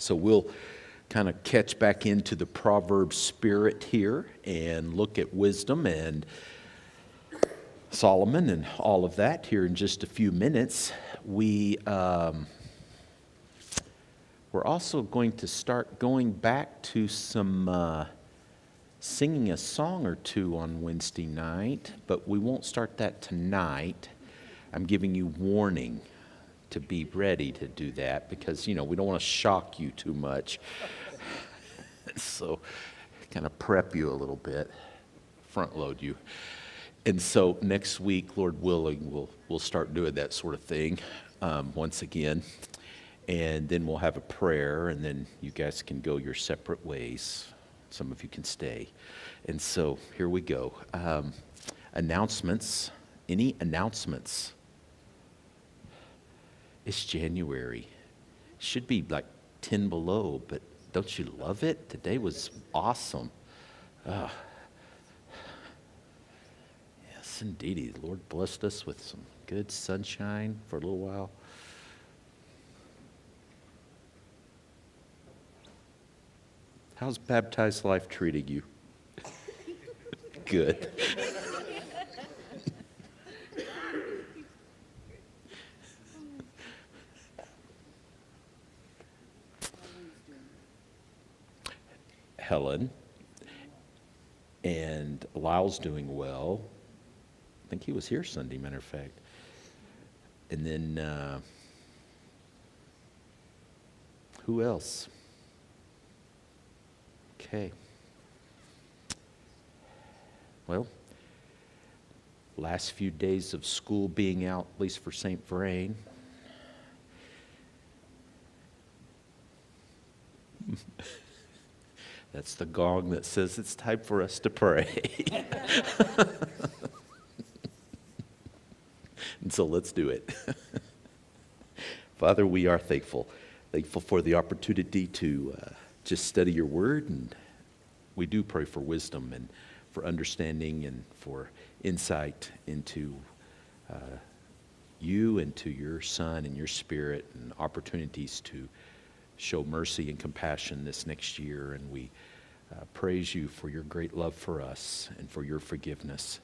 So we'll kind of catch back into the Proverbs spirit here and look at wisdom and Solomon and all of that here in just a few minutes. We're also going to start going back to some singing a song or two on Wednesday night, but we won't start that tonight. I'm giving you warning to be ready to do that because, we don't want to shock you too much. So kind of prep you a little bit, front load you. And so next week, Lord willing, we'll start doing that sort of thing once again. And then we'll have a prayer, and then you guys can go your separate ways. Some of you can stay. And so here we go. Announcements. Any announcements? It's January. It should be like 10 below, but don't you love it? Today was awesome. Yes, indeed. The Lord blessed us with some good sunshine for a little while. How's baptized life treating you? Good. Helen and Lyle's doing well. I think he was here Sunday, matter of fact. And then who else? Okay. Well, last few days of school being out, at least for St. Vrain. That's the gong that says it's time for us to pray. And so let's do it. Father, we are thankful for the opportunity to just study your word, and we do pray for wisdom and for understanding and for insight into you and to your Son and your Spirit, and opportunities to show mercy and compassion this next year. And we praise you for your great love for us and for your forgiveness.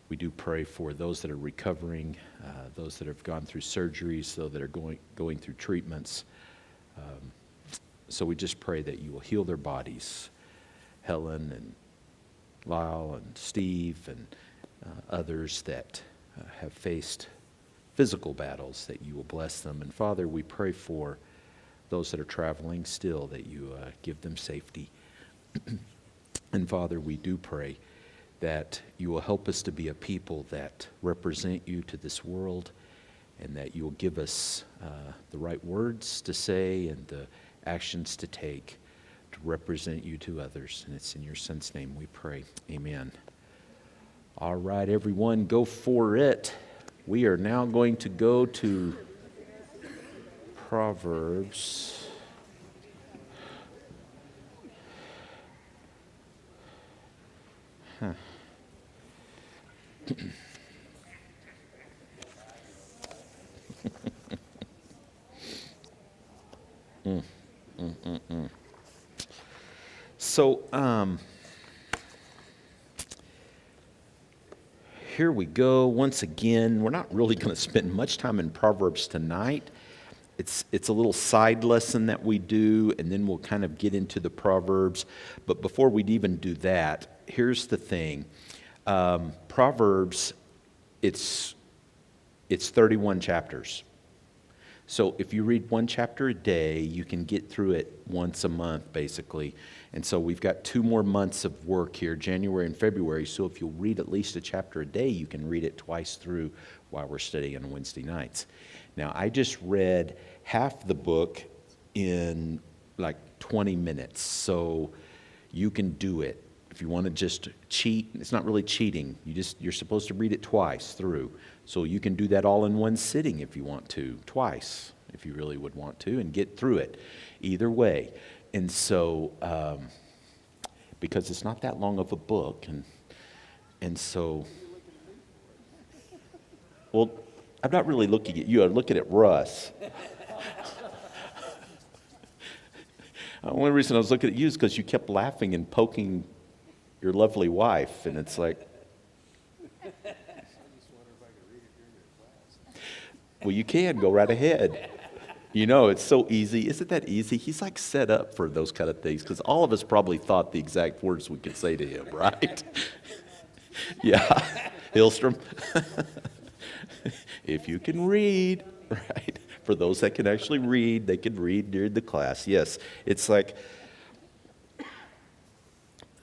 We do pray for those that are recovering, those that have gone through surgeries, those that are going through treatments. So we just pray that you will heal their bodies. Helen and Lyle and Steve and others that have faced physical battles, that you will bless them. And Father, we pray for those that are traveling still, that you give them safety. And Father, we do pray that you will help us to be a people that represent you to this world, and that you will give us the right words to say and the actions to take to represent you to others. And it's in your Son's name we pray. Amen. All right, everyone, go for it. We are now going to go to Proverbs. Huh. So, here we go. Once again, we're not really going to spend much time in Proverbs tonight. It's a little side lesson that we do, and then we'll kind of get into the Proverbs. But before we'd even do that, here's the thing. Proverbs, it's 31 chapters. So if you read one chapter a day, you can get through it once a month, basically. And so we've got 2 more months of work here, January and February. So if you'll read at least a chapter a day, you can read it twice through while we're studying on Wednesday nights. Now, I just read half the book in like 20 minutes. So you can do it. If you want to just cheat, it's not really cheating. You're supposed to read it twice through. So you can do that all in one sitting if you want to, twice, if you really would want to, and get through it either way. And so, because it's not that long of a book, and so, well, I'm not really looking at you, I'm looking at Russ. The only reason I was looking at you is because you kept laughing and poking your lovely wife, and it's like, well, you can go right ahead. You know, it's so easy. Isn't that easy? He's like set up for those kind of things because all of us probably thought the exact words we could say to him, right? Yeah, Hillstrom. If you can read, right? For those that can actually read, they can read during the class. Yes, it's like,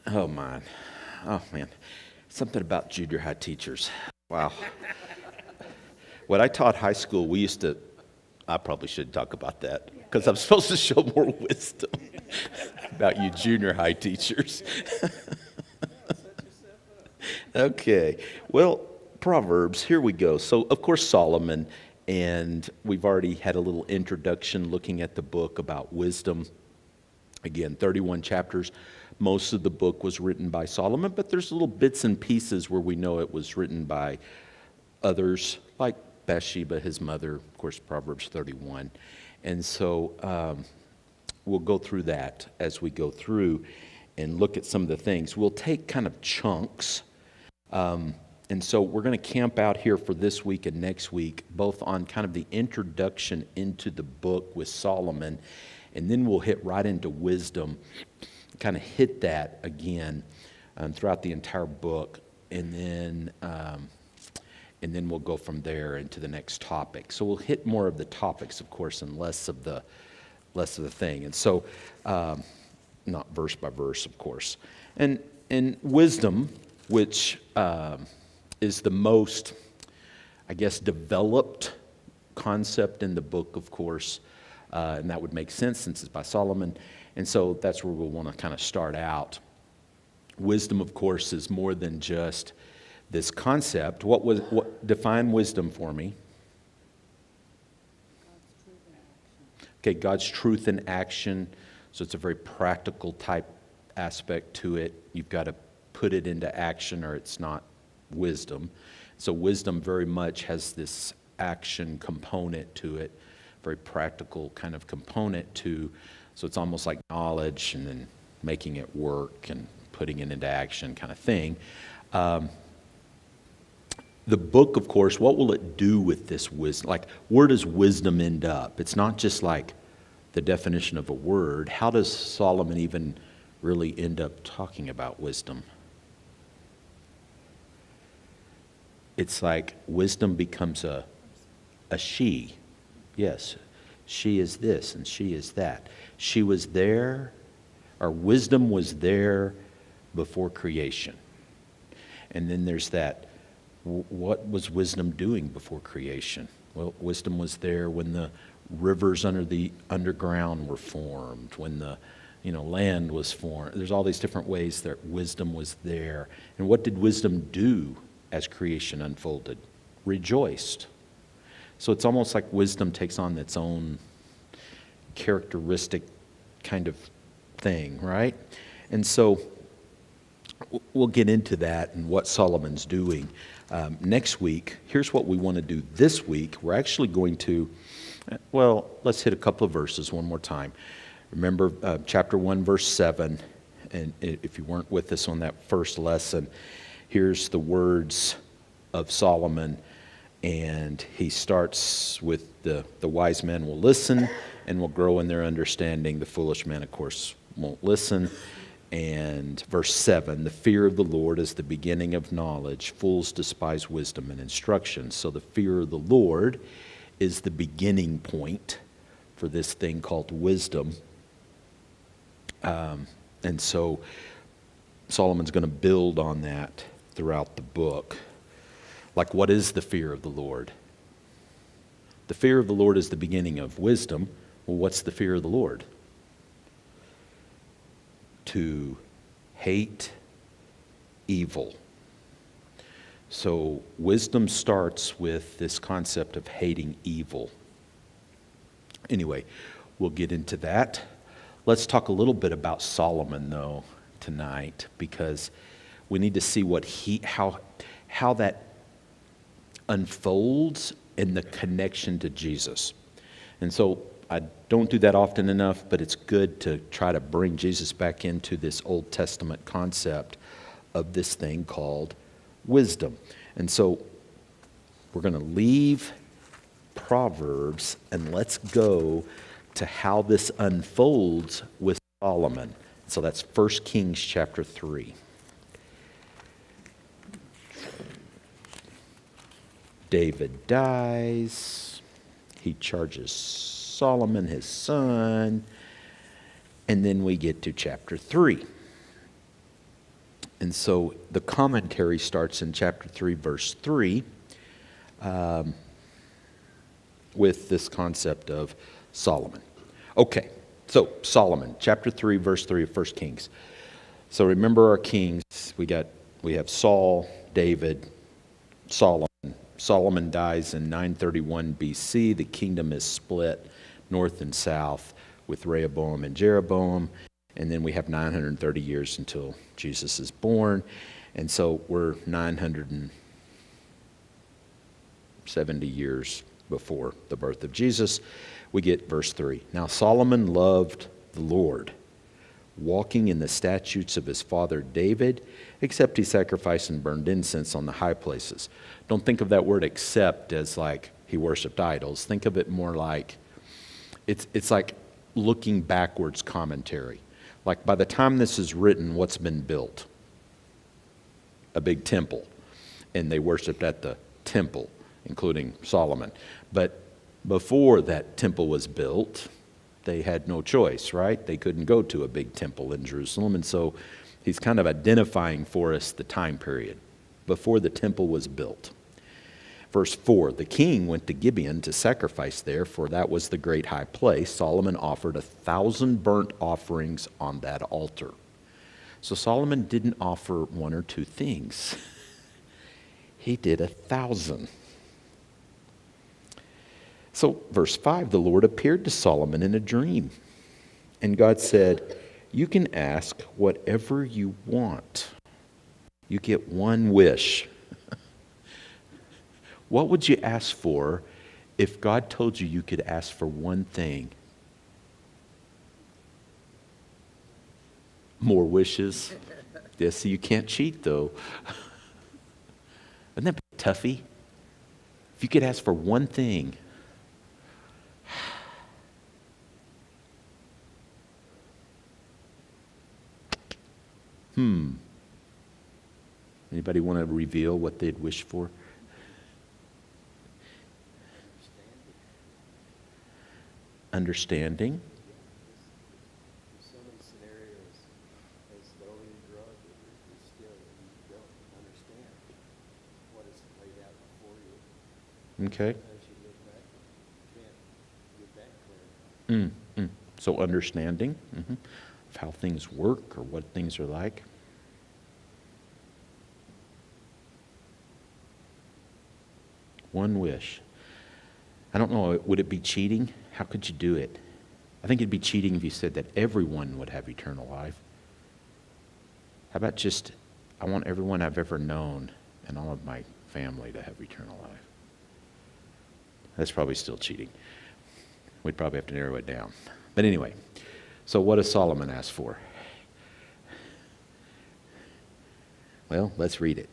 oh man, something about junior high teachers. Wow. When I taught high school, I probably should talk about that because I'm supposed to show more wisdom about you junior high teachers. Okay, well, Proverbs, here we go. So, of course, Solomon, and we've already had a little introduction looking at the book about wisdom. Again, 31 chapters. Most of the book was written by Solomon, but there's little bits and pieces where we know it was written by others, like Bathsheba, his mother, of course, Proverbs 31. And so we'll go through that as we go through and look at some of the things. We'll take kind of chunks. And so we're going to camp out here for this week and next week, both on kind of the introduction into the book with Solomon, and then we'll hit right into wisdom, kind of hit that again throughout the entire book, and then we'll go from there into the next topic. So we'll hit more of the topics, of course, and less of the thing. And so, not verse by verse, of course. And wisdom, which is the most, I guess, developed concept in the book, of course, and that would make sense since it's by Solomon. And so that's where we'll want to kind of start out. Wisdom, of course, is more than just this concept. Define wisdom for me? Okay, God's truth in action. So it's a very practical type aspect to it. You've got to put it into action or it's not wisdom. So wisdom very much has this action component to it, very practical kind of component to, so it's almost like knowledge and then making it work and putting it into action kind of thing. The book, of course, what will it do with this wisdom? Like, where does wisdom end up? It's not just like the definition of a word. How does Solomon even really end up talking about wisdom? It's like wisdom becomes a she. Yes, she is this and she is that. She was there, or wisdom was there before creation. And then there's that. What was wisdom doing before creation? Well, wisdom was there when the rivers under the underground were formed, when the land was formed. There's all these different ways that wisdom was there. And what did wisdom do as creation unfolded? Rejoiced. So it's almost like wisdom takes on its own characteristic kind of thing, right? And so we'll get into that and what Solomon's doing. Next week, here's what we want to do this week. We're actually going to, let's hit a couple of verses one more time. Remember chapter 1, verse 7, and if you weren't with us on that first lesson, here's the words of Solomon, and he starts with the wise man will listen and will grow in their understanding. The foolish man, of course, won't listen. And verse 7, the fear of the Lord is the beginning of knowledge. Fools despise wisdom and instruction. So the fear of the Lord is the beginning point for this thing called wisdom. And so Solomon's going to build on that throughout the book. Like, what is the fear of the Lord? The fear of the Lord is the beginning of wisdom. Well, what's the fear of the Lord? To hate evil. So wisdom starts with this concept of hating evil. Anyway, we'll get into that. Let's talk a little bit about Solomon, though, tonight, because we need to see how that unfolds in the connection to Jesus. And so I don't do that often enough, but it's good to try to bring Jesus back into this Old Testament concept of this thing called wisdom. And so we're going to leave Proverbs and let's go to how this unfolds with Solomon. So that's 1 Kings chapter 3. David dies. He charges Solomon, his son. And then we get to chapter 3. And so the commentary starts in chapter 3, verse 3, with this concept of Solomon. Okay, so Solomon, chapter 3, verse 3 of 1 Kings. So remember our kings. We have Saul, David, Solomon. Solomon dies in 931 BC. The kingdom is split north and south with Rehoboam and Jeroboam. And then we have 930 years until Jesus is born. And so we're 970 years before the birth of Jesus. We get verse 3. Now Solomon loved the Lord, walking in the statutes of his father David, except he sacrificed and burned incense on the high places. Don't think of that word except as like he worshiped idols. Think of it more like, it's like looking backwards commentary. Like by the time this is written, what's been built? A big temple. And they worshiped at the temple, including Solomon. But before that temple was built, they had no choice, right? They couldn't go to a big temple in Jerusalem. And so he's kind of identifying for us the time period before the temple was built. Verse 4, the king went to Gibeon to sacrifice there, for that was the great high place. Solomon offered 1,000 burnt offerings on that altar. So Solomon didn't offer one or two things. He did 1,000. So verse 5, the Lord appeared to Solomon in a dream. And God said, you can ask whatever you want. You get one wish. What would you ask for if God told you you could ask for one thing? More wishes? Yeah, see, you can't cheat, though. Isn't that toughy? If you could ask for one thing. Anybody want to reveal what they'd wish for? Understanding. So many scenarios, as the only drug is still you don't understand what is laid out before you. Okay. As you look back, you can't get that clear. So understanding of how things work or what things are like. One wish. I don't know, would it be cheating? How could you do it? I think it'd be cheating if you said that everyone would have eternal life. How about just, I want everyone I've ever known and all of my family to have eternal life? That's probably still cheating. We'd probably have to narrow it down. But anyway, so what does Solomon ask for? Well, let's read it.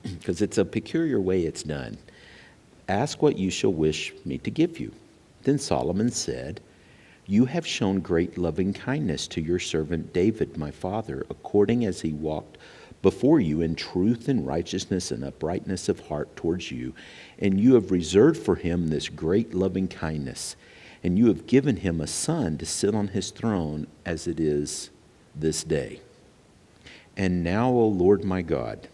Because it's a peculiar way it's done. Ask what you shall wish me to give you. Then Solomon said, you have shown great loving kindness to your servant David, my father, according as he walked before you in truth and righteousness and uprightness of heart towards you. And you have reserved for him this great loving kindness. And you have given him a son to sit on his throne as it is this day. And now, O Lord my God,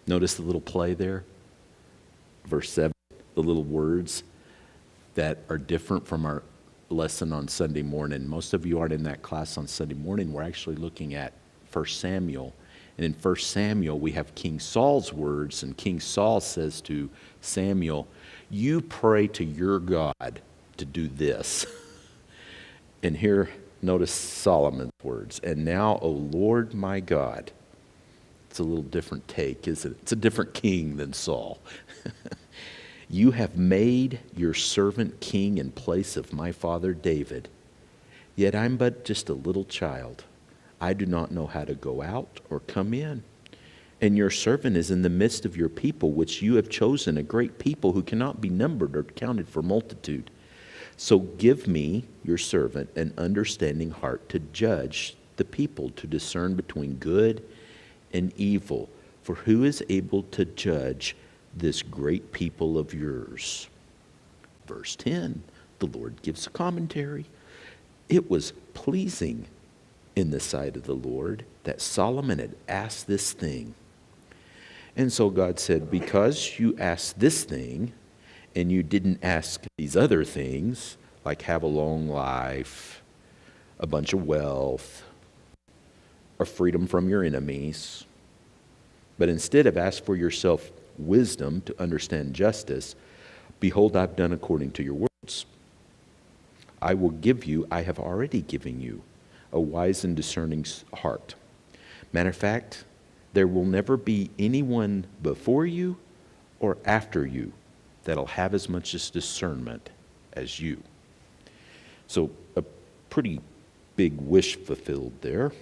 notice the little play there? Verse 7, the little words that are different from our lesson on Sunday morning. Most of you aren't in that class on Sunday morning. We're actually looking at 1 Samuel. And in 1 Samuel, we have King Saul's words. And King Saul says to Samuel, you pray to your God to do this. And here, notice Solomon's words. And now, O Lord my God. It's a little different take, isn't it? It's a different king than Saul. You have made your servant king in place of my father David. Yet I'm but just a little child. I do not know how to go out or come in. And your servant is in the midst of your people, which you have chosen, a great people who cannot be numbered or counted for multitude. So give me, your servant, an understanding heart to judge the people, to discern between good and evil. For who is able to judge this great people of yours? Verse 10, the Lord gives a commentary. It was pleasing in the sight of the Lord that Solomon had asked this thing. And so God said, because you asked this thing and you didn't ask these other things, like have a long life, a bunch of wealth, or freedom from your enemies, but instead have asked for yourself wisdom to understand justice, behold, I've done according to your words. I will give you, I have already given you, a wise and discerning heart. Matter of fact, there will never be anyone before you or after you that'll have as much as discernment as you. So a pretty big wish fulfilled there.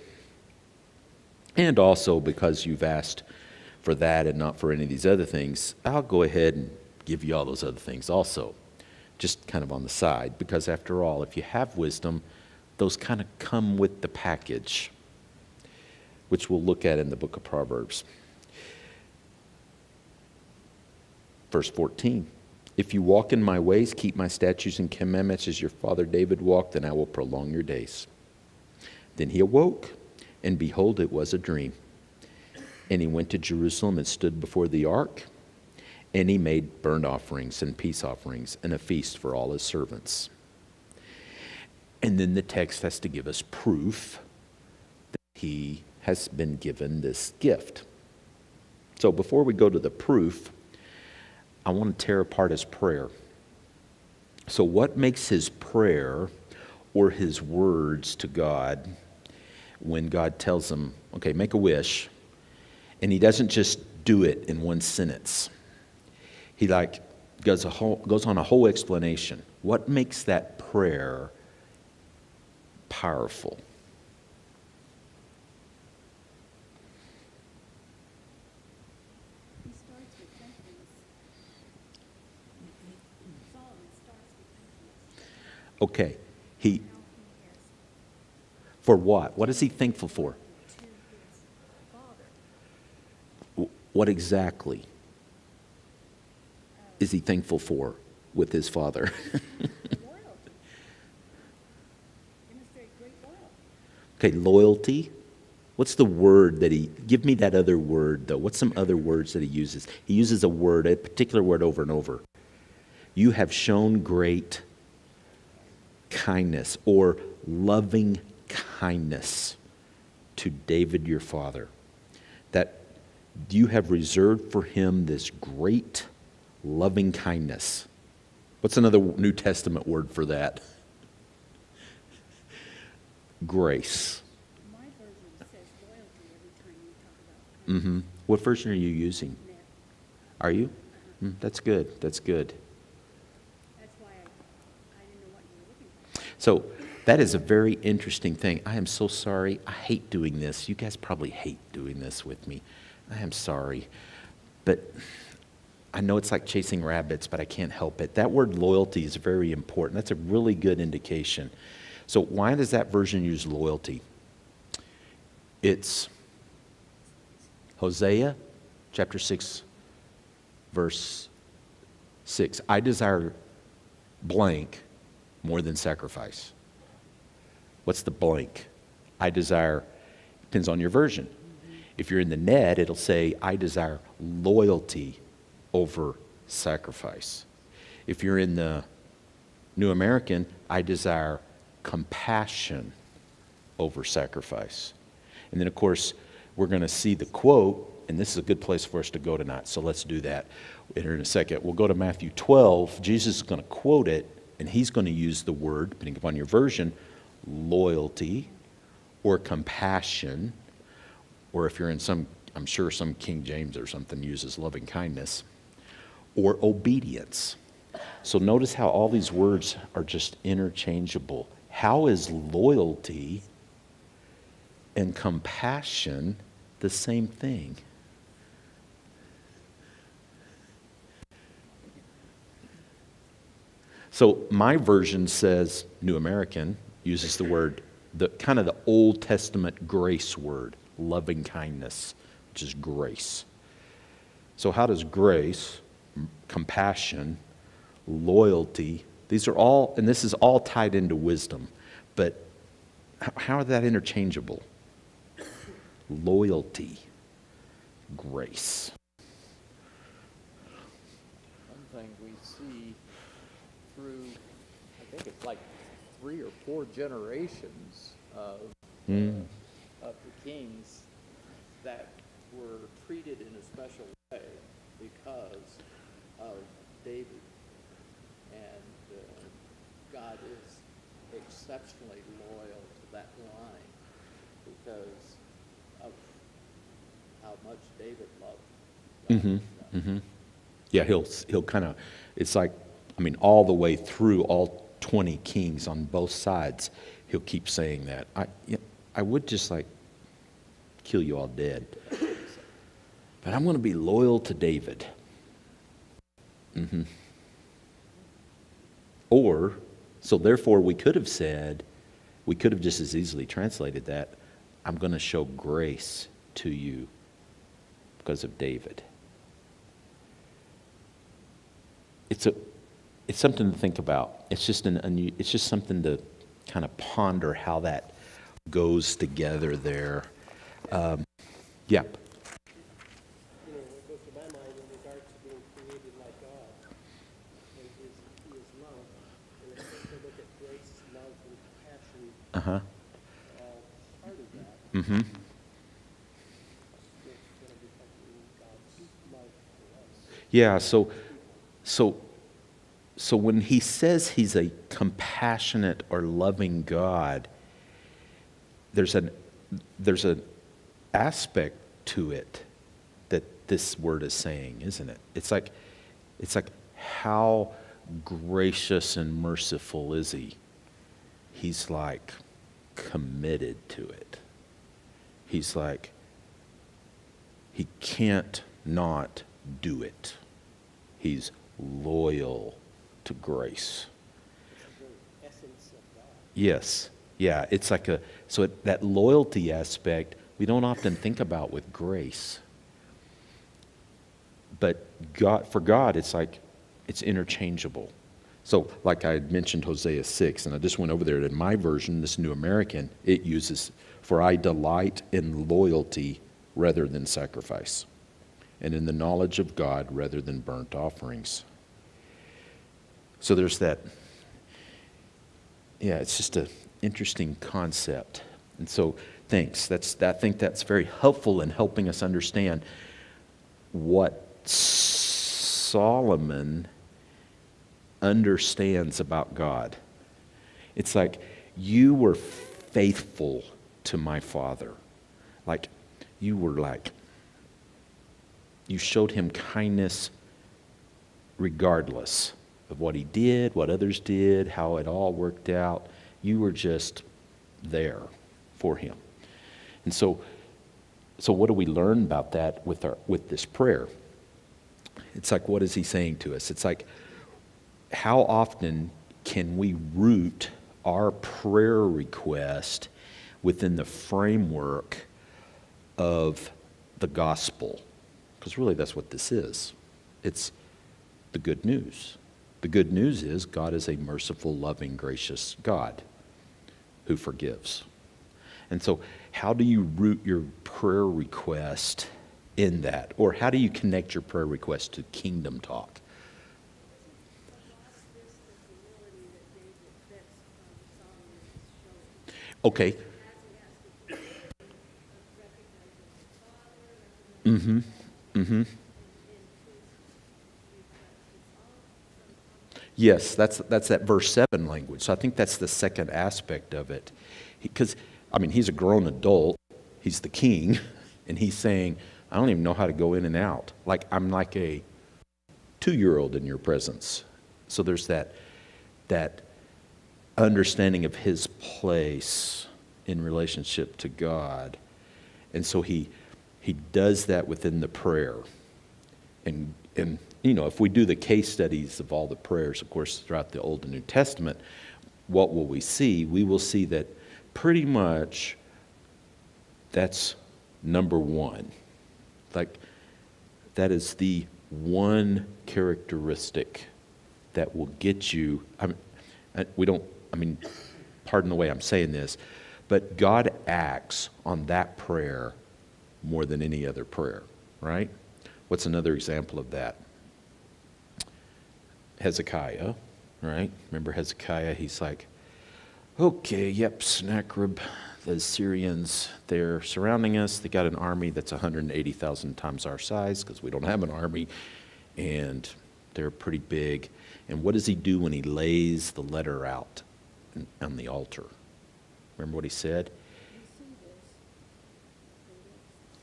And also because you've asked for that and not for any of these other things, I'll go ahead and give you all those other things also, just kind of on the side, because after all, if you have wisdom, those kind of come with the package, which we'll look at in the book of Proverbs. Verse 14, if you walk in my ways, keep my statutes and commandments as your father David walked, then I will prolong your days. Then he awoke, and behold, it was a dream. And he went to Jerusalem and stood before the ark, and he made burnt offerings and peace offerings and a feast for all his servants. And then the text has to give us proof that he has been given this gift. So before we go to the proof, I want to tear apart his prayer. So what makes his prayer or his words to God when God tells him, okay, make a wish, and he doesn't just do it in one sentence. He goes on a whole explanation. What makes that prayer powerful? He starts with thankfulness. Solomon starts with thankfulness. Okay, How he has for what? What is he thankful for? to his father. What exactly is he thankful for with his father? Loyalty. Demonstrate great loyalty. Okay, loyalty. What's the word that give me that other word though. What's some other words that he uses? He uses a particular word over and over. You have shown great kindness or loving kindness to David your father. That you have reserved for him this great loving kindness. What's another New Testament word for that? Grace. My version says loyalty every time you talk about kindness. What version are you using? Net. Are you? That's good. That's good. That's why I didn't know what you were looking for. So that is a very interesting thing. I am so sorry. I hate doing this. You guys probably hate doing this with me. I am sorry. But I know it's like chasing rabbits, but I can't help it. That word loyalty is very important. That's a really good indication. So why does that version use loyalty? It's Hosea chapter 6, verse 6. I desire blank more than sacrifice. What's the blank? I desire, depends on your version. If you're in the net, it'll say, I desire loyalty over sacrifice. If you're in the New American, I desire compassion over sacrifice. And then, of course, we're going to see the quote, and this is a good place for us to go tonight, so let's do that in a second. We'll go to Matthew 12. Jesus is going to quote it, and he's going to use the word, depending upon your version, loyalty or compassion, or if you're in some, I'm sure some King James or something uses loving kindness, or obedience. So notice how all these words are just interchangeable. How is loyalty and compassion the same thing? So my version says, New American uses the word, the kind of the Old Testament grace word, loving kindness, which is grace. So how does grace, compassion, loyalty, these are all, and this is all tied into wisdom, but how are that interchangeable? Loyalty, grace. One thing we see through, I think it's like 3 or 4 generations of the kings that were treated in a special way because of David. And God is exceptionally loyal to that line because of how much David loved God. Yeah, he'll kind of, it's like, I mean, all the way through all 20 kings on both sides, he'll keep saying that. I would just like kill you all dead, but I'm going to be loyal to David. Or, so therefore we could have said, we could have just as easily translated that, I'm going to show grace to you because of David. It's something to think about. It's just something to kind of ponder how that goes together there. Yeah. You know, what goes to my mind in regards to being created like God and his love, and if we look at grace, love, and compassion, part of that, it's going to become God's love for us. Yeah, so when he says he's a compassionate or loving God, there's an aspect to it that this word is saying, isn't it? It's like how gracious and merciful is he? He's like committed to it. He's like, he can't not do it. He's loyal to grace. It's the very essence of God. Yes. Yeah, it's like that loyalty aspect we don't often think about with grace. But for God, it's like, it's interchangeable. So like I had mentioned Hosea 6, and I just went over there, in my version, this New American, it uses, for I delight in loyalty rather than sacrifice, and in the knowledge of God rather than burnt offerings. So there's that, yeah, it's just an interesting concept. And so thanks. I think that's very helpful in helping us understand what Solomon understands about God. It's like, you were faithful to my father. Like, you showed him kindness regardless of what he did, what others did, how it all worked out. You were just there for him. And so what do we learn about that with this prayer? It's like, what is he saying to us? It's like, how often can we root our prayer request within the framework of the gospel? Because really that's what this is. It's the good news. The good news is God is a merciful, loving, gracious God who forgives. And so how do you root your prayer request in that? Or how do you connect your prayer request to kingdom talk? Okay. Yes, that's that verse 7 language. So I think that's the second aspect of it. Because, he's a grown adult. He's the king. And he's saying, I don't even know how to go in and out. Like, I'm like a 2-year-old in your presence. So there's that understanding of his place in relationship to God. And so he does that within the prayer. And if we do the case studies of all the prayers, of course, throughout the Old and New Testament, what will we see? We will see that pretty much that's number one. Like, that is the one characteristic that will get you. Pardon the way I'm saying this, but God acts on that prayer more than any other prayer, right? What's another example of that? Hezekiah, right? Remember Hezekiah? He's like, okay, yep, Sennacherib, the Assyrians, they're surrounding us. They got an army that's 180,000 times our size because we don't have an army, and they're pretty big. And what does he do when he lays the letter out on the altar? Remember what he said?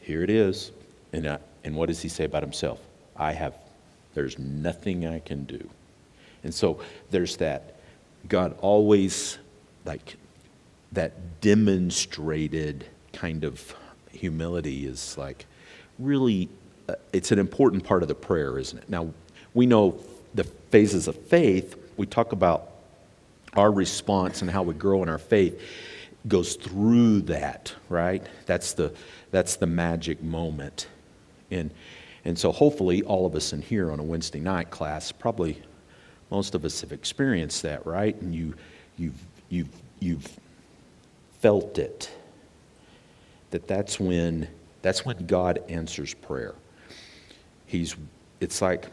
Here it is. And what does he say about himself? There's nothing I can do. And so there's that. God always, like, that demonstrated kind of humility is like really, it's an important part of the prayer, isn't it? Now, we know the phases of faith. We talk about our response and how we grow in our faith goes through that, right? That's the magic moment. And so hopefully all of us in here on a Wednesday night class, probably most of us have experienced that, right? And you've felt it. That's when God answers prayer. It's like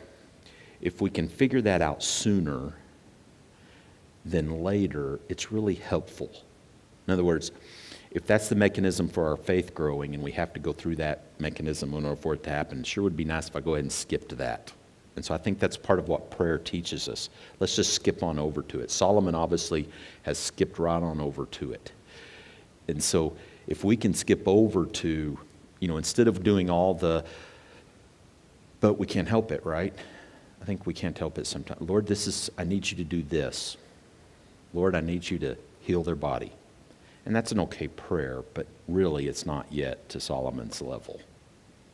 if we can figure that out sooner than later, it's really helpful. In other words, if that's the mechanism for our faith growing and we have to go through that mechanism in order for it to happen, it sure would be nice if I go ahead and skip to that. And so I think that's part of what prayer teaches us. Let's just skip on over to it. Solomon obviously has skipped right on over to it. And so if we can skip over to, instead of doing all but we can't help it, right? I think we can't help it sometimes. Lord, I need you to do this. Lord, I need you to heal their body. And that's an okay prayer, but really it's not yet to Solomon's level.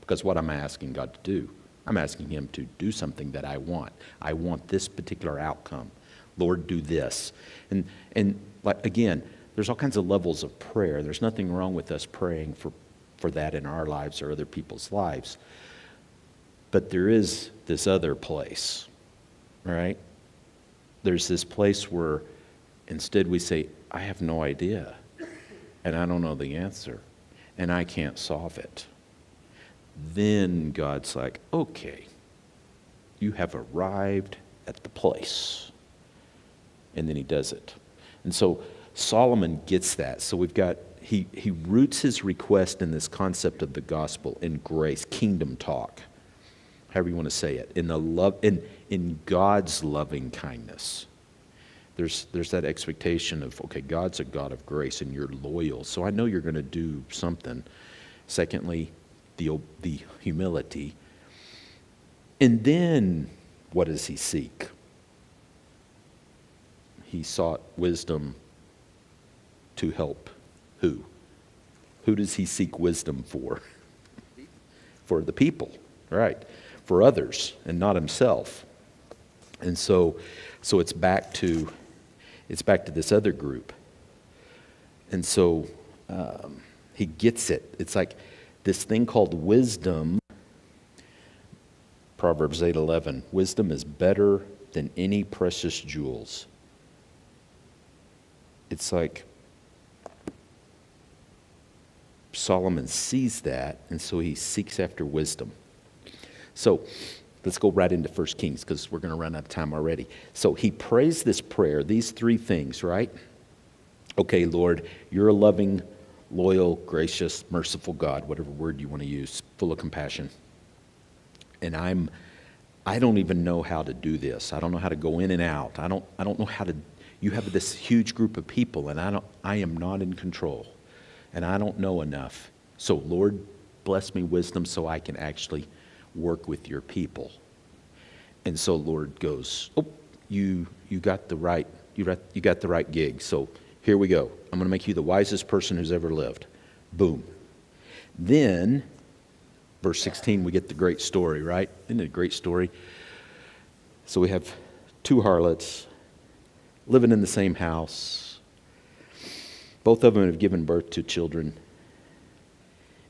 Because what I'm asking God to do, I'm asking him to do something that I want. I want this particular outcome. Lord, do this. And like, again, there's all kinds of levels of prayer. There's nothing wrong with us praying for that in our lives or other people's lives. But there is this other place, right? There's this place where instead we say, I have no idea, and I don't know the answer, and I can't solve it. Then God's like, okay, you have arrived at the place. And then he does it. And so Solomon gets that. So we've got, he roots his request in this concept of the gospel, in grace, kingdom talk, however you want to say it, in God's loving kindness. There's that expectation of, okay, God's a God of grace and you're loyal, so I know you're going to do something. Secondly, the humility. And then what does he seek? He sought wisdom to help who? Who does he seek wisdom for? For the people, right? For others and not himself. And so it's back to this other group. And so he gets it. It's like this thing called wisdom. Proverbs 8:11. Wisdom is better than any precious jewels. It's like Solomon sees that, and so he seeks after wisdom. So let's go right into 1 Kings because we're going to run out of time already. So he prays this prayer, these three things, right? Okay, Lord, you're a loving, loyal, gracious, merciful God, whatever word you want to use, full of compassion. And I don't even know how to do this. I don't know how to go in and out. I don't know how to. You have this huge group of people, and I am not in control, and I don't know enough. So, Lord, bless me wisdom so I can actually work with your people. And so Lord goes, oh, you got the right, you got the right gig. So here we go. I'm going to make you the wisest person who's ever lived. Boom. Then, verse 16, we get the great story, right? Isn't it a great story? So we have two harlots living in the same house. Both of them have given birth to children.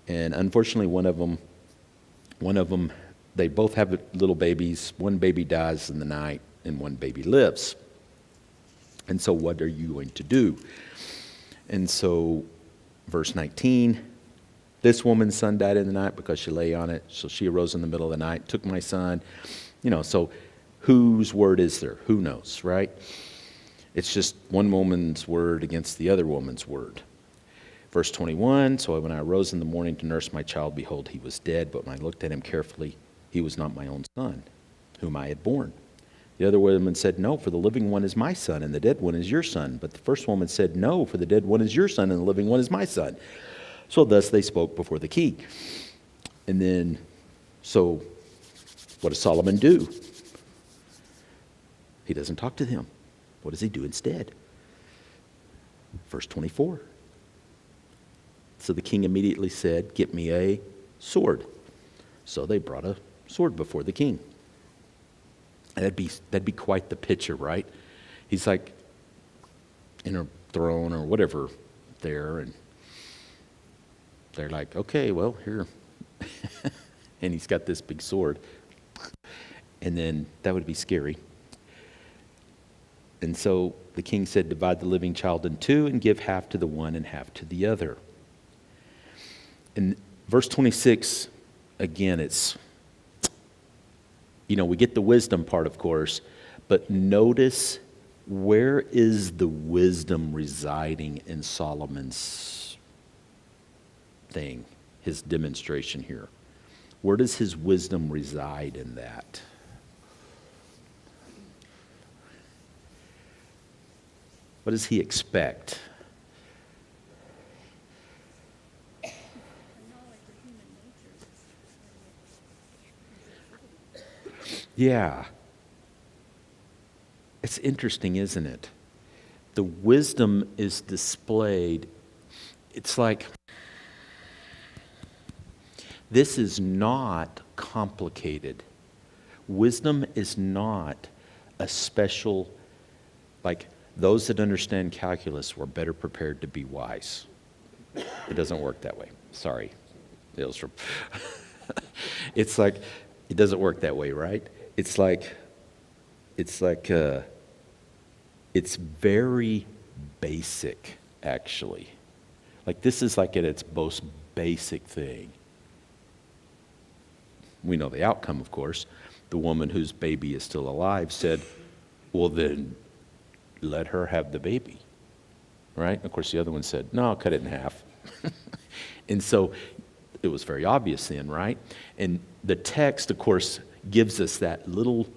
And unfortunately, one of them, they both have little babies. One baby dies in the night, and one baby lives. And so what are you going to do? And so, verse 19, this woman's son died in the night because she lay on it. So she arose in the middle of the night, took my son. So whose word is there? Who knows, right? It's just one woman's word against the other woman's word. Verse 21, so when I arose in the morning to nurse my child, behold, he was dead. But when I looked at him carefully, he was not my own son, whom I had born. The other woman said, no, for the living one is my son, and the dead one is your son. But the first woman said, no, for the dead one is your son, and the living one is my son. So thus they spoke before the king. And then, so what does Solomon do? He doesn't talk to them. What does he do instead? Verse 24. So the king immediately said, get me a sword. So they brought a sword before the king. That'd be quite the picture, right? He's like in a throne or whatever there, and they're like, okay, well, here. And he's got this big sword. And then that would be scary. And so the king said, divide the living child in two and give half to the one and half to the other. In verse 26, again, it's, we get the wisdom part, of course, but notice, where is the wisdom residing in Solomon's thing, his demonstration here? Where does his wisdom reside in that? What does he expect? The knowledge of human nature. Yeah. It's interesting, isn't it? The wisdom is displayed. It's like, this is not complicated. Wisdom is not a special, like, those that understand calculus were better prepared to be wise. It doesn't work that way. Sorry. It's like, it doesn't work that way, right? It's very basic, actually. Like, this is like at its most basic thing. We know the outcome, of course. The woman whose baby is still alive said, well, then let her have the baby, right? Of course, the other one said, no, I'll cut it in half. And so it was very obvious then, right? And the text, of course, gives us that little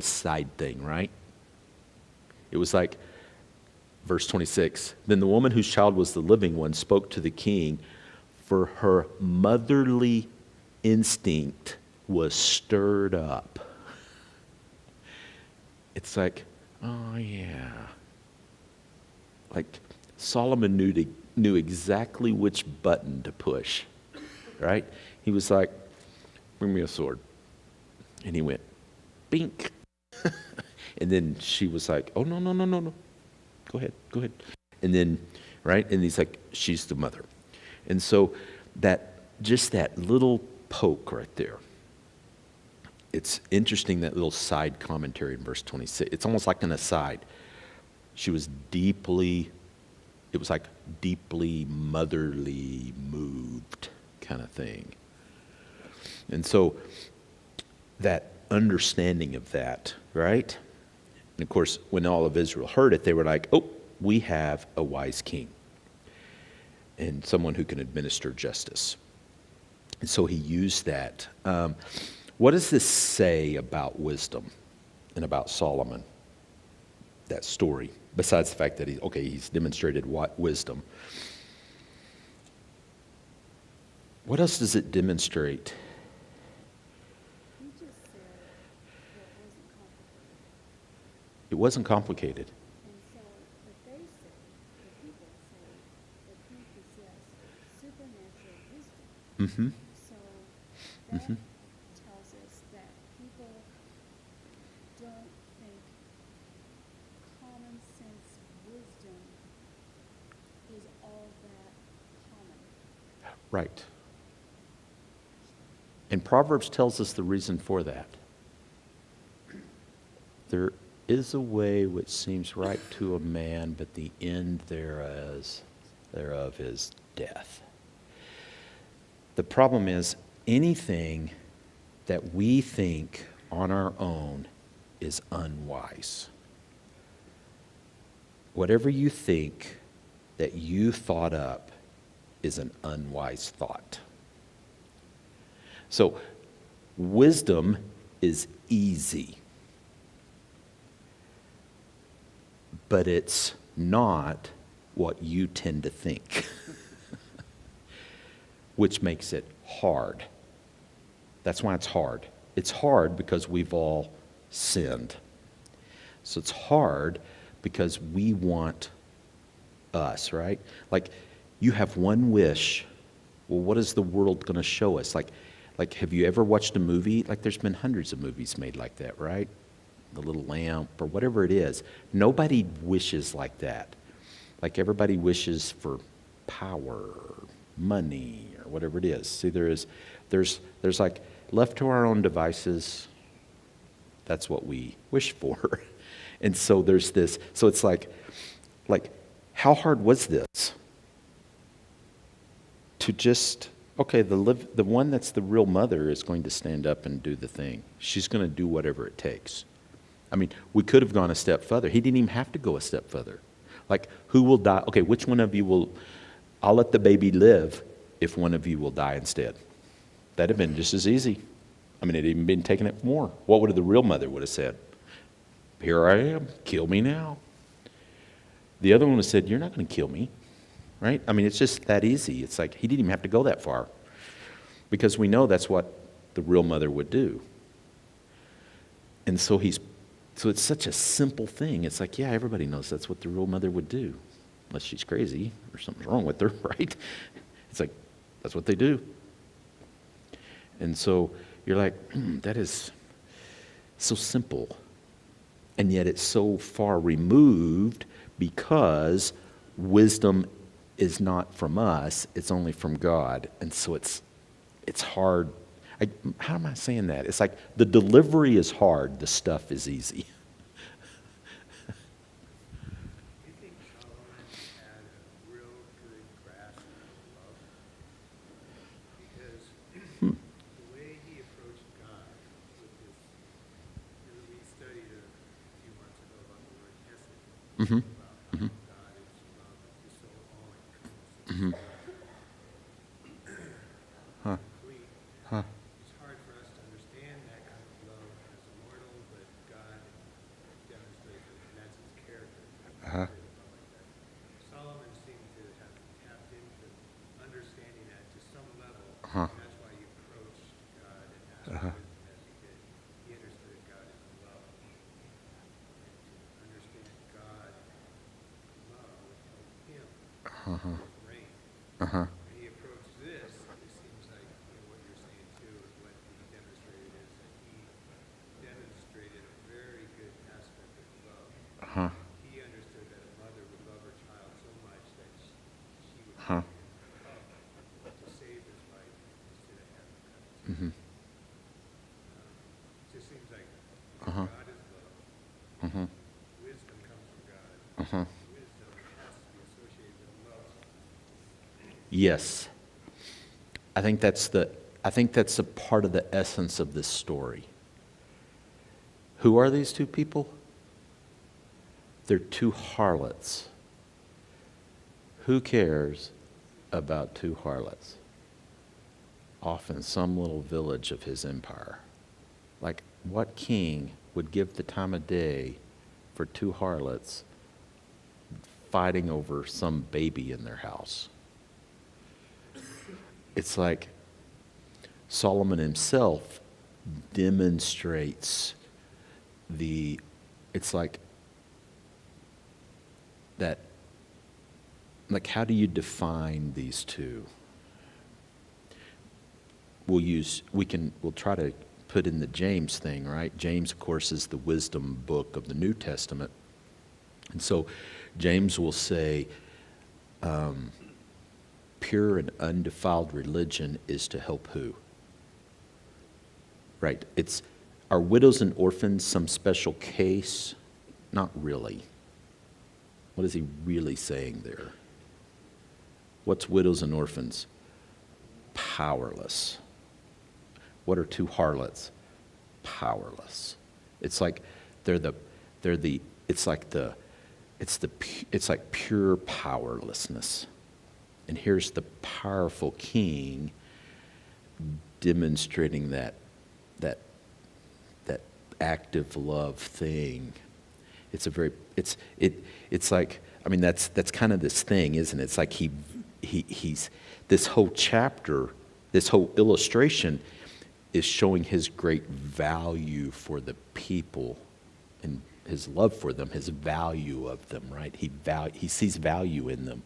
side thing, right? It was like, verse 26, then the woman whose child was the living one spoke to the king, for her motherly instinct was stirred up. It's like, oh yeah. Like Solomon knew exactly which button to push, right? He was like, bring me a sword. And he went, bink. And then she was like, oh, no. Go ahead. And then, right? And he's like, she's the mother. And so that little poke right there. It's interesting, that little side commentary in verse 26. It's almost like an aside. She was deeply motherly moved kind of thing. And so that understanding of that, right? And of course, when all of Israel heard it, they were like, oh, we have a wise king and someone who can administer justice. And so he used that. What does this say about wisdom and about Solomon, that story, besides the fact that he's demonstrated wisdom? What else does it demonstrate? You just said that It wasn't complicated. And so, but they say, the people say, that he possessed supernatural wisdom. Mm-hmm. So that tells us that people don't think common sense wisdom is all that common. Right. And Proverbs tells us the reason for that. There is a way which seems right to a man, but the end thereof is death. The problem is anything that we think on our own is unwise. Whatever you think that you thought up is an unwise thought. So, wisdom is easy, but it's not what you tend to think, which makes it hard. That's why it's hard. It's hard because we've all sinned. So it's hard because we want us, right? Like, you have one wish. Well, what is the world going to show us? Like, have you ever watched a movie? Like, there's been hundreds of movies made like that, right? The Little Lamp or whatever it is. Nobody wishes like that. Like, everybody wishes for power or money or whatever it is. See, there's like, left to our own devices, that's what we wish for. And so there's this, so it's like, how hard was this? To just, okay, the one that's the real mother is going to stand up and do the thing. She's going to do whatever it takes. I mean, we could have gone a step further. He didn't even have to go a step further. Like, who will die? Okay, which one of you will, I'll let the baby live if one of you will die instead. That'd have been just as easy. I mean, it'd even been taking it more. What would the real mother would have said? Here I am, kill me now. The other one would have said, you're not going to kill me, right? I mean, it's just that easy. It's like, he didn't even have to go that far because we know that's what the real mother would do. And so it's such a simple thing. It's like, yeah, everybody knows that's what the real mother would do, unless she's crazy or something's wrong with her, right? It's like, that's what they do. And so you're like, that is so simple. And yet it's so far removed because wisdom is not from us, it's only from God. And so it's hard. How am I saying that? It's like the delivery is hard, the stuff is easy. You think Solomon had a real good grasp of love? Because the way he approached God with his, we studied a few months ago about the word hesed, Mm-hmm. about how God is love, is so all-encompassing. Huh. Complete. Huh. It's hard for us to understand that kind of love as a mortal, but God demonstrates it, and that's his character. Uh-huh. Solomon seemed to have tapped into understanding that to some level. Uh-huh. And that's why he approached God and asked Uh-huh. wisdom as he did. He understood God as love. And to understand God love helped him Uh-huh. reign. Uh-huh. And he approached this, it seems like what you're saying too, is what he demonstrated is that he demonstrated a very good aspect of love. Uh-huh. He understood that a mother would love her child so much that she would Huh. give him up to save his life instead of having him. Mm-hmm. It just seems like Uh-huh. God is love. Uh-huh. Wisdom comes from God. Uh-huh. Wisdom has to be associated with love. Yes. I think that's a part of the essence of this story. Who are these two people? They're two harlots. Who cares about two harlots? Off in some little village of his empire. Like, what king would give the time of day for two harlots fighting over some baby in their house? It's like Solomon himself demonstrates it's like like, how do you define these two? We'll try to put in the James thing, right? James, of course, is the wisdom book of the New Testament. And so James will say, pure and undefiled religion is to help who? Right? Are widows and orphans some special case? Not really. What is he really saying there? What's widows and orphans? Powerless. What are two harlots? Powerless. It's like it's like pure powerlessness. And here's the powerful king demonstrating that active love thing. It's like, I mean, that's kind of this thing, isn't it? It's like he's this whole chapter, this whole illustration is showing his great value for the people and his love for them, his value of them, right? He sees value in them.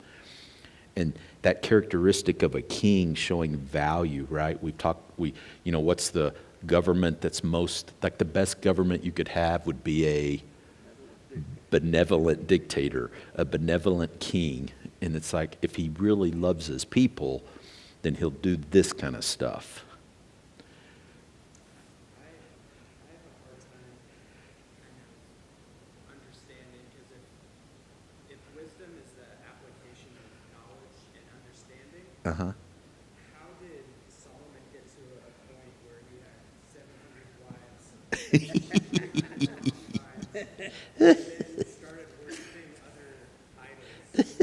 And that characteristic of a king showing value, right? What's the government that's most, like the best government you could have would be a benevolent dictator, a benevolent king. And it's like, if he really loves his people, then he'll do this kind of stuff. I have a hard time kind of understanding, because if wisdom is the application of knowledge and understanding, Uh-huh. how did Solomon get to a point where he had 700 wives and then started worshiping other idols?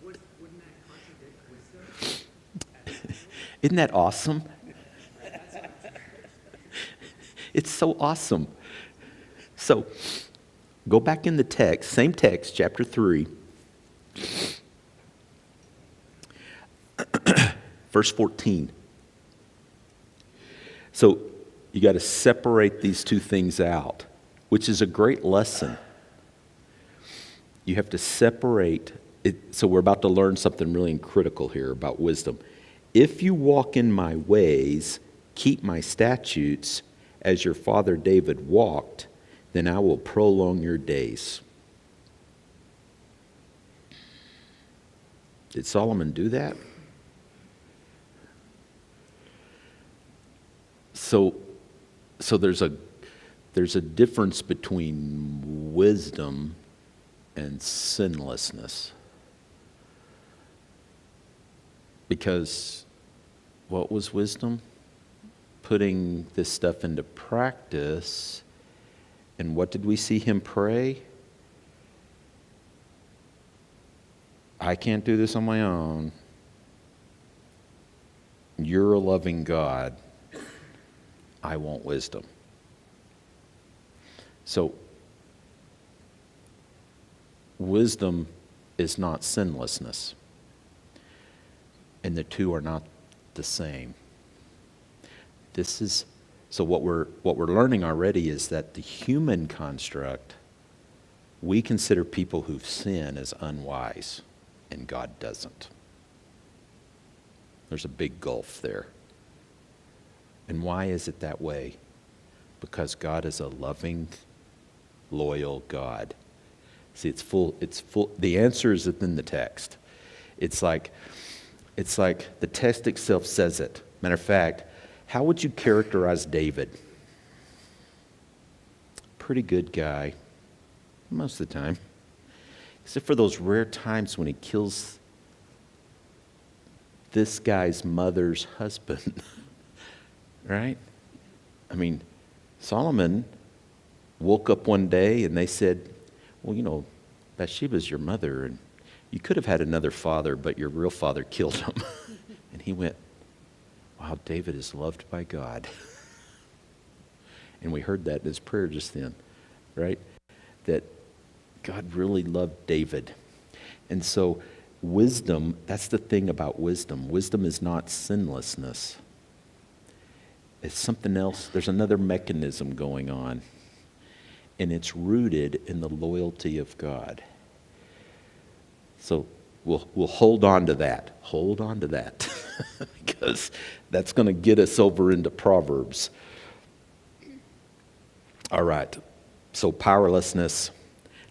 Wouldn't that contradict wisdom? Isn't that awesome? It's so awesome. So, go back in the text, same text, chapter 3, verse 14. So, you got to separate these two things out, which is a great lesson. You have to separate it. So, we're about to learn something really critical here about wisdom. If you walk in my ways, keep my statutes, as your father David walked, then I will prolong your days. Did Solomon do that? So there's a difference between wisdom and sinlessness. Because what was wisdom? Putting this stuff into practice. And what did we see him pray? I can't do this on my own. You're a loving God. I want wisdom. So, wisdom is not sinlessness. And the two are not the same. So what we're learning already is that the human construct, we consider people who've sinned as unwise, and God doesn't. There's a big gulf there. And why is it that way? Because God is a loving, loyal God. See, it's full. The answer is within the text. It's like the text itself says it. Matter of fact, how would you characterize David? Pretty good guy, most of the time. Except for those rare times when he kills this guy's mother's husband. Right? I mean, Solomon woke up one day and they said, well, Bathsheba's your mother, and you could have had another father, but your real father killed him. And he went, wow, David is loved by God. And we heard that in his prayer just then, right? That God really loved David. And so wisdom, that's the thing about wisdom. Wisdom is not sinlessness. It's something else. There's another mechanism going on. And it's rooted in the loyalty of God. So we'll hold on to that. Hold on to that. Because that's going to get us over into Proverbs. All right. So powerlessness.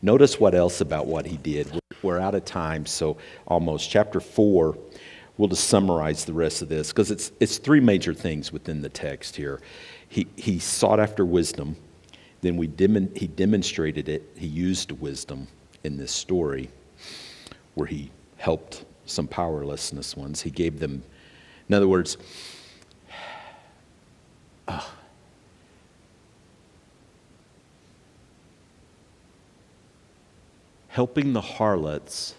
Notice what else about what he did. We're out of time, so almost. Chapter 4, we'll just summarize the rest of this, because it's three major things within the text here. He sought after wisdom. Then he demonstrated it. He used wisdom in this story where he helped some powerlessness ones. He gave them, in other words, helping the harlots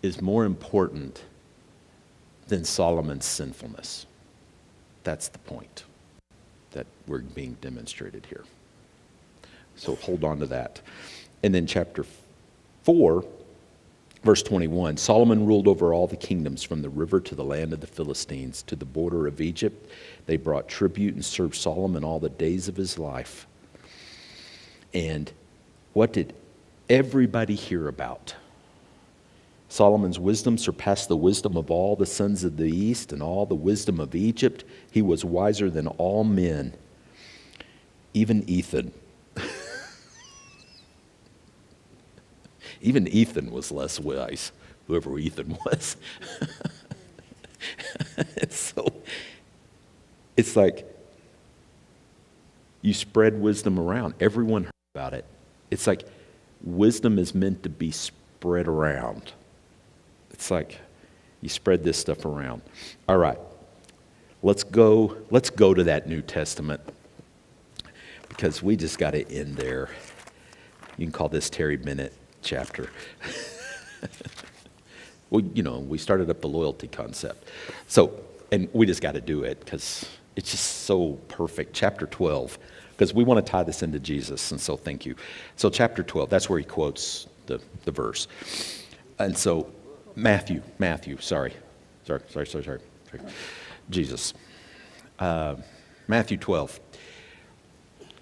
is more important than Solomon's sinfulness. That's the point that we're being demonstrated here. So hold on to that. And then chapter 4, verse 21, Solomon ruled over all the kingdoms from the river to the land of the Philistines, to the border of Egypt. They brought tribute and served Solomon all the days of his life. And what did everybody hear about? Solomon's wisdom surpassed the wisdom of all the sons of the east and all the wisdom of Egypt. He was wiser than all men, even Ethan. Even Ethan was less wise, whoever Ethan was. So it's like you spread wisdom around. Everyone heard about it. It's like wisdom is meant to be spread around. It's like you spread this stuff around. All right, let's go to that New Testament, because we just got to end there. You can call this Terry Bennett chapter. Well, we started up the loyalty concept. So, and we just got to do it because it's just so perfect. Chapter 12, because we want to tie this into Jesus, and so thank you. So chapter 12, that's where he quotes the verse. And so Matthew, sorry. Jesus. Matthew 12,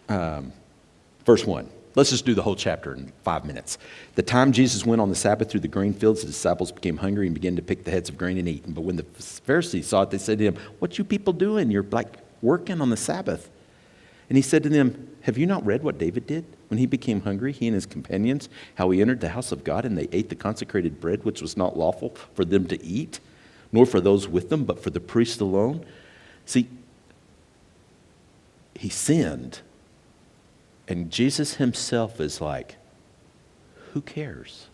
verse 1. Let's just do the whole chapter in 5 minutes. The time Jesus went on the Sabbath through the grain fields, the disciples became hungry and began to pick the heads of grain and eat. But when the Pharisees saw it, they said to him, "What you people doing? You're like working on the Sabbath." And he said to them, "Have you not read what David did? When he became hungry, he and his companions, how he entered the house of God, and they ate the consecrated bread, which was not lawful for them to eat, nor for those with them, but for the priest alone." See, he sinned. And Jesus himself is like, who cares?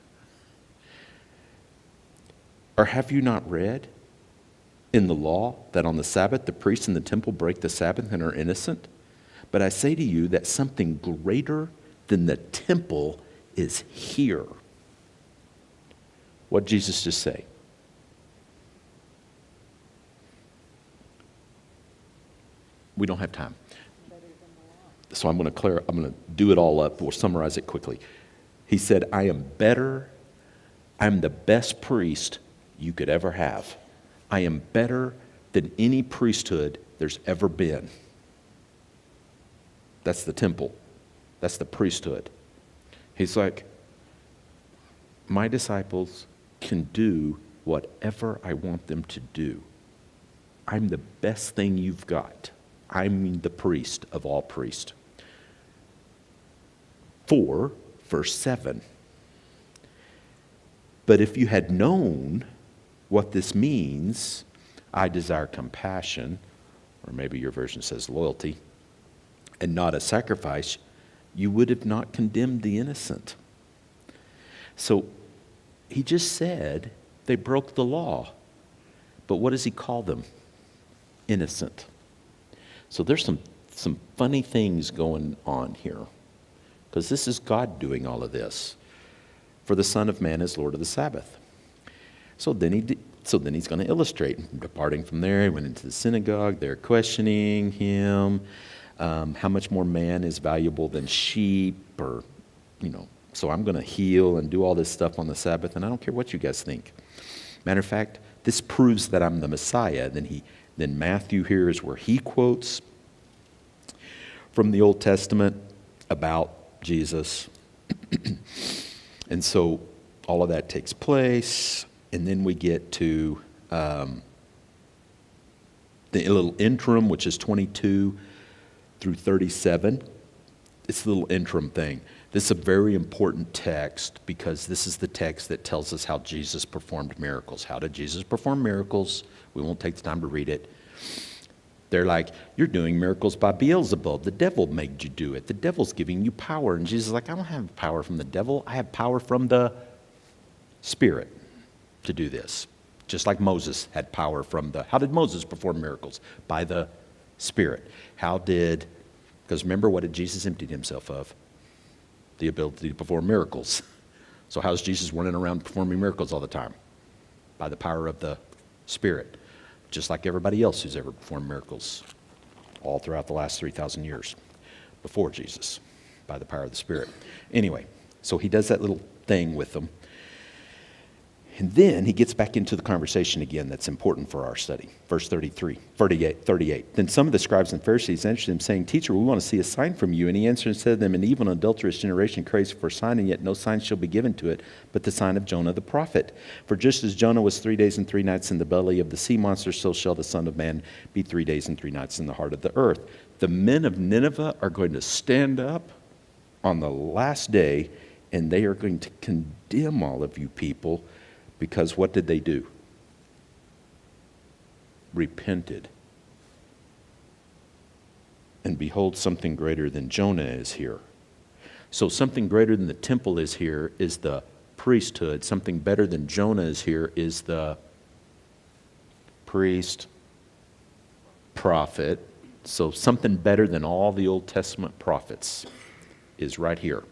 Or have you not read in the law that on the Sabbath the priests in the temple break the Sabbath and are innocent? But I say to you that something greater than the temple is here. What did Jesus just say? We don't have time. So I'm going to do it all up. We'll summarize it quickly. He said, I'm the best priest you could ever have. I am better than any priesthood there's ever been. That's the temple. That's the priesthood. He's like, my disciples can do whatever I want them to do. I'm the best thing you've got. I'm the priest of all priests. 4, verse 7. But if you had known what this means, I desire compassion, or maybe your version says loyalty, and not a sacrifice, you would have not condemned the innocent. So he just said they broke the law. But what does he call them? Innocent. So there's some funny things going on here, because this is God doing all of this. For the Son of Man is Lord of the Sabbath. So then he's going to illustrate. Departing from there, he went into the synagogue. They're questioning him. How much more man is valuable than sheep? So I'm going to heal and do all this stuff on the Sabbath, and I don't care what you guys think. Matter of fact, this proves that I'm the Messiah. Then Matthew here is where he quotes from the Old Testament about Jesus. And so all of that takes place. And then we get to the little interim, which is 22 through 37. It's a little interim thing. This is a very important text because this is the text that tells us how Jesus performed miracles. How did Jesus perform miracles? We won't take the time to read it. They're like, you're doing miracles by Beelzebub. The devil made you do it. The devil's giving you power. And Jesus is like, I don't have power from the devil. I have power from the Spirit to do this. Just like Moses had power from the... How did Moses perform miracles? By the Spirit. Because remember, what did Jesus empty himself of? The ability to perform miracles. So how's Jesus running around performing miracles all the time? By the power of the Spirit. Just like everybody else who's ever performed miracles all throughout the last 3,000 years before Jesus, by the power of the Spirit. Anyway, so he does that little thing with them. And then he gets back into the conversation again that's important for our study. Verse 38. Then some of the scribes and Pharisees answered him, saying, Teacher, we want to see a sign from you. And he answered and said to them, An evil and adulterous generation craves for a sign, and yet no sign shall be given to it, but the sign of Jonah the prophet. For just as Jonah was 3 days and 3 nights in the belly of the sea monster, so shall the Son of Man be 3 days and 3 nights in the heart of the earth. The men of Nineveh are going to stand up on the last day, and they are going to condemn all of you people. Because what did they do? Repented. And behold, something greater than Jonah is here. So something greater than the temple is here is the priesthood. Something better than Jonah is here is the priest, prophet. So something better than all the Old Testament prophets is right here.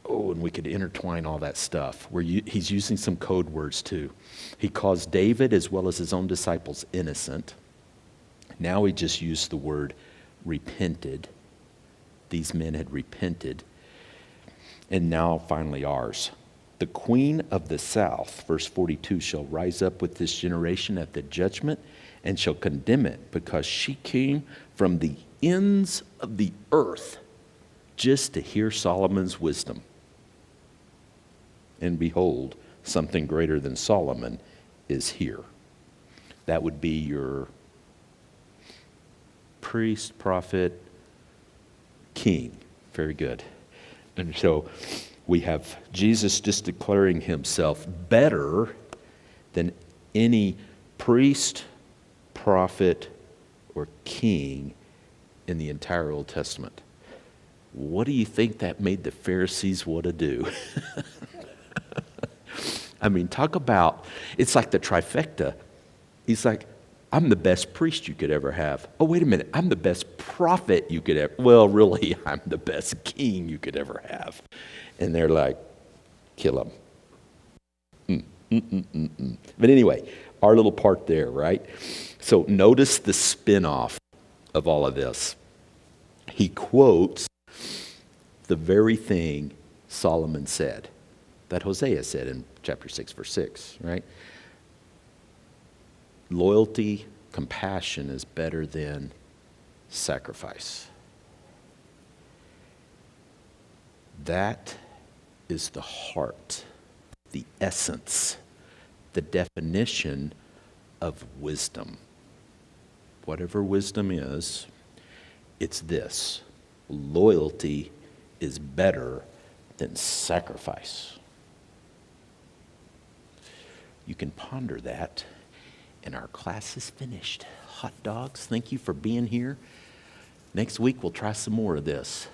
Oh, and we could intertwine all that stuff. He's using some code words too. He calls David as well as his own disciples innocent. Now he just used the word repented. These men had repented. And now finally ours. The queen of the south, verse 42, shall rise up with this generation at the judgment and shall condemn it, because she came from the ends of the earth just to hear Solomon's wisdom. And behold, something greater than Solomon is here. That would be your priest, prophet, king. Very good. And so we have Jesus just declaring himself better than any priest, prophet, or king in the entire Old Testament. What do you think that made the Pharisees want to do? I mean, talk about, it's like the trifecta. He's like, I'm the best priest you could ever have. Oh, wait a minute, I'm the best prophet you could ever, well, really, I'm the best king you could ever have. And they're like, kill him. But anyway, our little part there, right? So notice the spin-off of all of this. He quotes the very thing Solomon said, that Hosea said in chapter 6, verse 6, right? Loyalty, compassion is better than sacrifice. That is the heart, the essence, the definition of wisdom. Whatever wisdom is, it's this. Loyalty is better than sacrifice. You can ponder that, and our class is finished. Hot dogs, thank you for being here. Next week, we'll try some more of this.